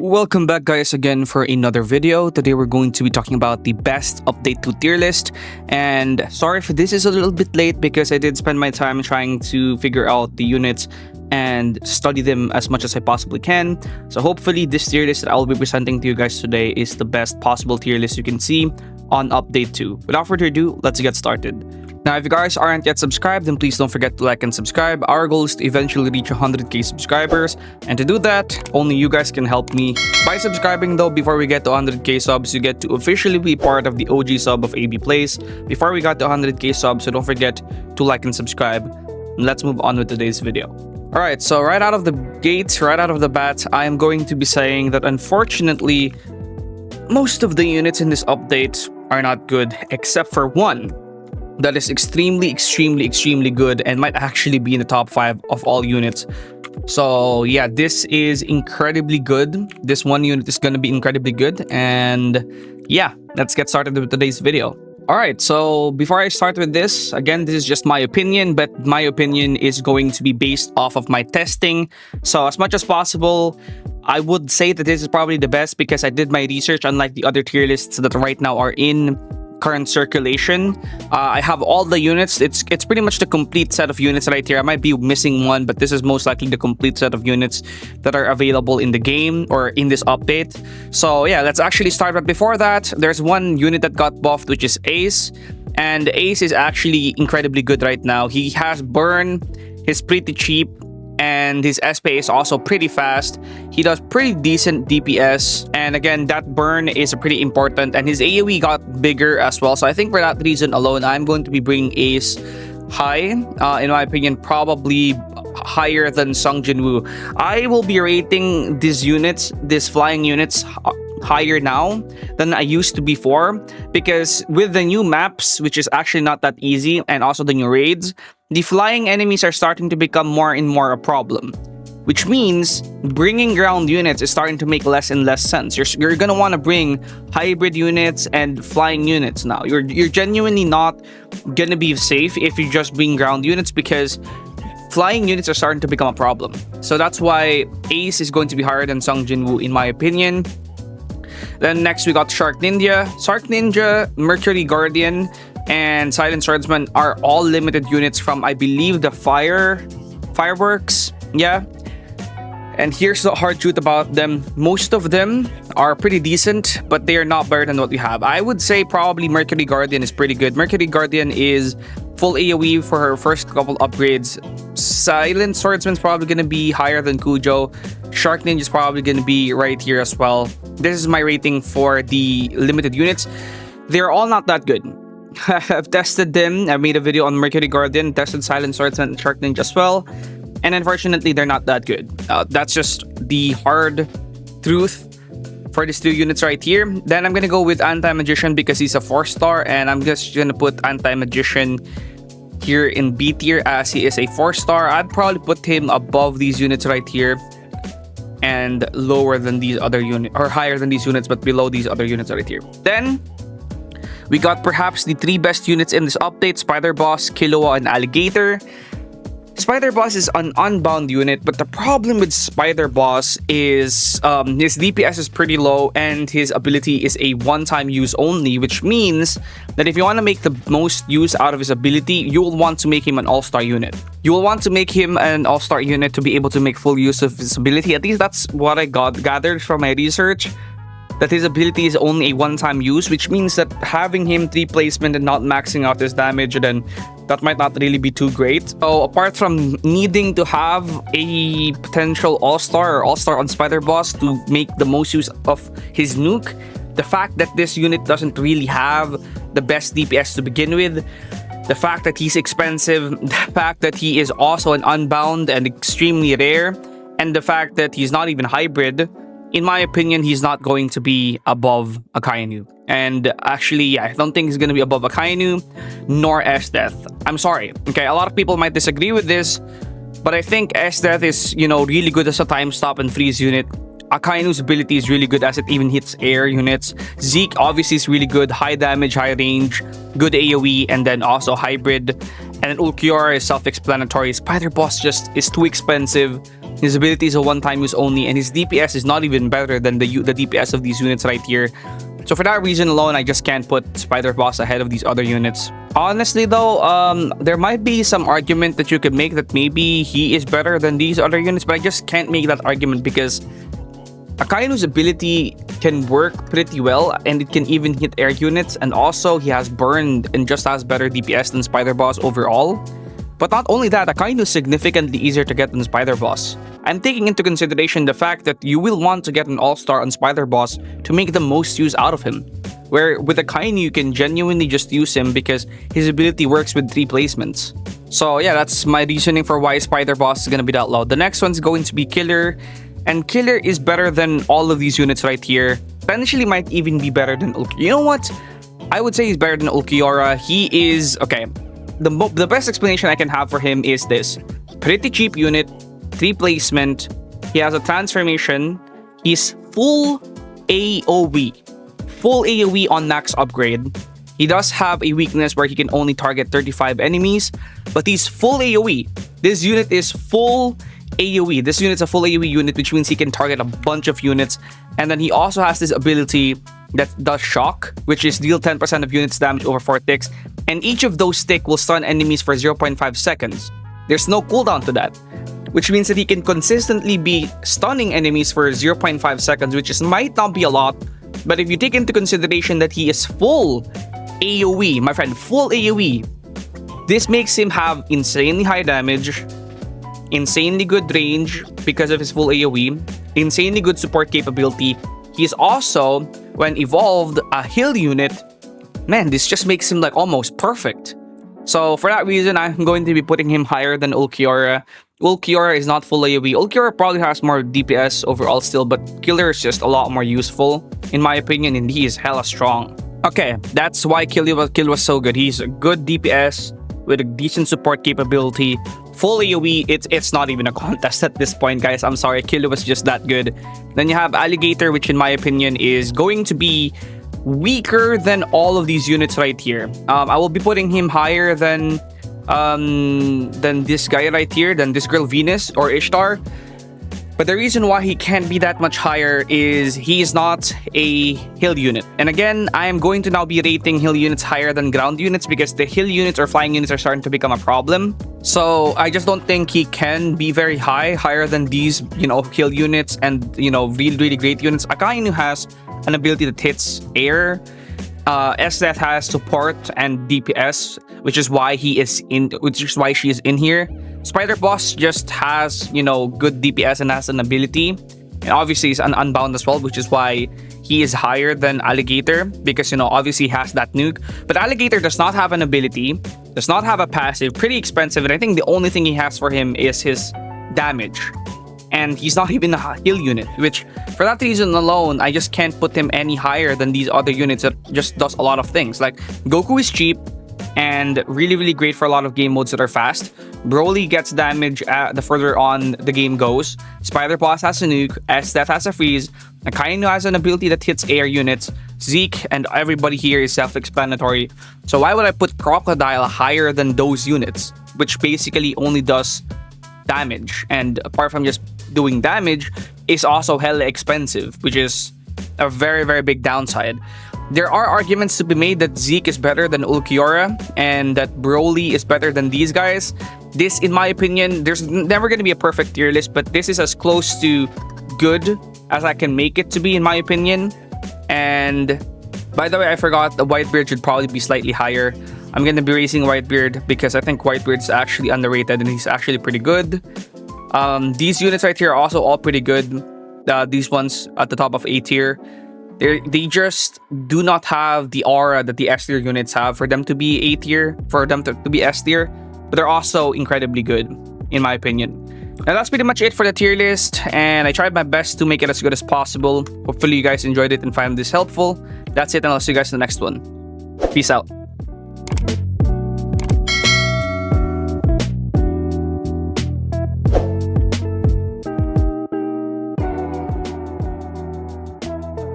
Welcome back guys again for another video. Today we're going to be talking about the best update to tier list, and sorry if this is a little bit late because I did spend my time trying to figure out the units and study them as much as I possibly can. So hopefully this tier list that I'll be presenting to you guys today is the best possible tier list you can see on update 2. Without further ado, let's get started. Now, if you guys aren't yet subscribed, then please don't forget to like and subscribe. Our goal is to eventually reach 100k subscribers, and to do that, only you guys can help me. By subscribing though, before we get to 100k subs, you get to officially be part of the OG sub of AB Plays before we got to 100k subs, so don't forget to like and subscribe. Let's move on with today's video. Alright, so right out of the gates, right out of the bat, I am going to be saying that unfortunately, most of the units in this update are not good except for one that is extremely good and might actually be in the top 5 of all units. So yeah, this is incredibly good. This one unit is going to be incredibly good, and yeah, let's get started with today's video. Alright, so before I start with this, again, this is just my opinion, but my opinion is going to be based off of my testing. So as much as possible, I would say that this is probably the best because I did my research, unlike the other tier lists that right now are in current circulation. I have all the units. It's pretty much the complete set of units right here. I might be missing one, but this is most likely the complete set of units that are available in the game or in this update. So yeah, let's actually start. But before that, there's one unit that got buffed, which is Ace, and Ace is actually incredibly good right now. He has burn, he's pretty cheap, and his SP is also pretty fast. He does pretty decent DPS, and again, that burn is pretty important, and his AoE got bigger as well. So I think for that reason alone, I'm going to be bringing Ace high, in my opinion, probably higher than Sung Jinwoo. I will be rating these units, these flying units, higher now than I used to before, because with the new maps, which is actually not that easy, and also the new raids, the flying enemies are starting to become more and more a problem, which means bringing ground units is starting to make less and less sense. You're gonna want to bring hybrid units and flying units now. You're genuinely not gonna be safe if you just bring ground units, because flying units are starting to become a problem. So that's why Ace is going to be higher than Sung Jinwoo in my opinion. Then next we got Shark Ninja. Shark Ninja, Mercury Guardian, and Silent Swordsman are all limited units from, I believe, the Fireworks. Yeah. And here's the hard truth about them. Most of them are pretty decent, but they are not better than what we have. I would say probably Mercury Guardian is pretty good. Mercury Guardian is full AoE for her first couple upgrades. Silent Swordsman's probably going to be higher than Kujo. Shark Ninja is probably going to be right here as well. This is my rating for the limited units. They're all not that good. I've tested them. I made a video on Mercury Guardian, tested Silent Swordsman and Shark Ninja as well, and unfortunately they're not that good. That's just the hard truth for these two units right here. Then I'm gonna go with Anti-Magician because he's a 4-star, and I'm just gonna put Anti-Magician here in B tier as he is a 4-star. I'd probably put him above these units right here and lower than these other units, or higher than these units but below these other units right here. Then we got perhaps the 3 best units in this update: Spider Boss, Killua, and Alligator. Spider Boss is an unbound unit, but the problem with Spider Boss is his DPS is pretty low and his ability is a one-time use only, which means that if you want to make the most use out of his ability, you will want to make him an all-star unit. You will want to make him an all-star unit to be able to make full use of his ability. At least that's what I gathered from my research, that his ability is only a one-time use, which means that having him 3 placement and not maxing out his damage, then that might not really be too great. So apart from needing to have a potential all-star or all-star on Spider Boss to make the most use of his nuke, the fact that this unit doesn't really have the best DPS to begin with, the fact that he's expensive, the fact that he is also an unbound and extremely rare, and the fact that he's not even hybrid, in my opinion, he's not going to be above Akainu. And actually, yeah, I don't think he's going to be above Akainu nor S-Death. I'm sorry. Okay, a lot of people might disagree with this, but I think S-Death is, really good as a time stop and freeze unit. Akainu's ability is really good as it even hits air units. Zeke obviously is really good, high damage, high range, good AoE, and then also hybrid. And then Ulquiorra is self-explanatory. Spider Boss just is too expensive. His ability is a one-time use only, and his DPS is not even better than the DPS of these units right here. So for that reason alone, I just can't put Spider Boss ahead of these other units. Honestly though, there might be some argument that you could make that maybe he is better than these other units, but I just can't make that argument because Akainu's ability can work pretty well, and it can even hit air units, and also he has burned and just has better DPS than Spider Boss overall. But not only that, Akainu is significantly easier to get than Spider Boss. I'm taking into consideration the fact that you will want to get an all-star on Spider Boss to make the most use out of him. Where with Akainu, you can genuinely just use him because his ability works with 3 placements. So yeah, that's my reasoning for why Spider Boss is gonna be that low. The next one's going to be Killer. And Killer is better than all of these units right here. Potentially might even be better than Ulquiorra. You know what? I would say he's better than Ulquiorra. He is... okay. The best explanation I can have for him is this. Pretty cheap unit, 3 placement, he has a transformation, he's full AoE. Full AoE on max upgrade. He does have a weakness where he can only target 35 enemies, but he's full AoE. This unit is full AoE. This unit's a full AoE unit, which means he can target a bunch of units. And then he also has this ability that does shock, which is deal 10% of units damage over 4 ticks, and each of those ticks will stun enemies for 0.5 seconds. There's no cooldown to that, which means that he can consistently be stunning enemies for 0.5 seconds, which might not be a lot, but if you take into consideration that he is full AoE, my friend, full AoE, this makes him have insanely high damage, insanely good range because of his full AoE, insanely good support capability. He's also, when evolved, a heal unit. Man, this just makes him like almost perfect. So for that reason, I'm going to be putting him higher than Ulquiorra. Ulquiorra is not full AoE. Ulquiorra probably has more DPS overall still, but Killer is just a lot more useful, in my opinion, and he is hella strong. Okay, that's why Kill was so good. He's a good DPS with a decent support capability. Full AoE, it's not even a contest at this point, guys. I'm sorry, Kill was just that good. Then you have Alligator, which in my opinion is going to be weaker than all of these units right here. I will be putting him higher than this guy right here, than this girl Venus or Ishtar. But the reason why he can't be that much higher is he is not a hill unit. And again, I am going to now be rating hill units higher than ground units because the hill units or flying units are starting to become a problem. So I just don't think he can be very higher than these, hill units and, really, really great units. Akainu has an ability that hits air. SDF has support and DPS, which is why she is in here. Spider Boss just has, good DPS and has an ability. And obviously he's unbound as well, which is why he is higher than Alligator because, obviously he has that nuke. But Alligator does not have an ability, does not have a passive, pretty expensive. And I think the only thing he has for him is his damage. And he's not even a heal unit, which for that reason alone, I just can't put him any higher than these other units that just does a lot of things. Like Goku is cheap and really, really great for a lot of game modes that are fast. Broly gets damage the further on the game goes. Spider Boss has a nuke. SDF has a freeze. Akainu has an ability that hits air units. Zeke and everybody here is self-explanatory. So why would I put Crocodile higher than those units, which basically only does damage, and apart from just doing damage, is also hella expensive, which is a very, very big downside. There are arguments to be made that Zeke is better than Ulquiorra and that Broly is better than these guys. This, in my opinion, there's never going to be a perfect tier list, but this is as close to good as I can make it to be, in my opinion. And by the way, I forgot the Whitebeard should probably be slightly higher. I'm going to be raising Whitebeard because I think Whitebeard's actually underrated and he's actually pretty good. These units right here are also all pretty good. These ones at the top of A tier. They just do not have the aura that the S tier units have for them to be A tier, for them to be S tier. But they're also incredibly good, in my opinion. Now that's pretty much it for the tier list, and I tried my best to make it as good as possible. Hopefully you guys enjoyed it and found this helpful. That's it, and I'll see you guys in the next one. Peace out.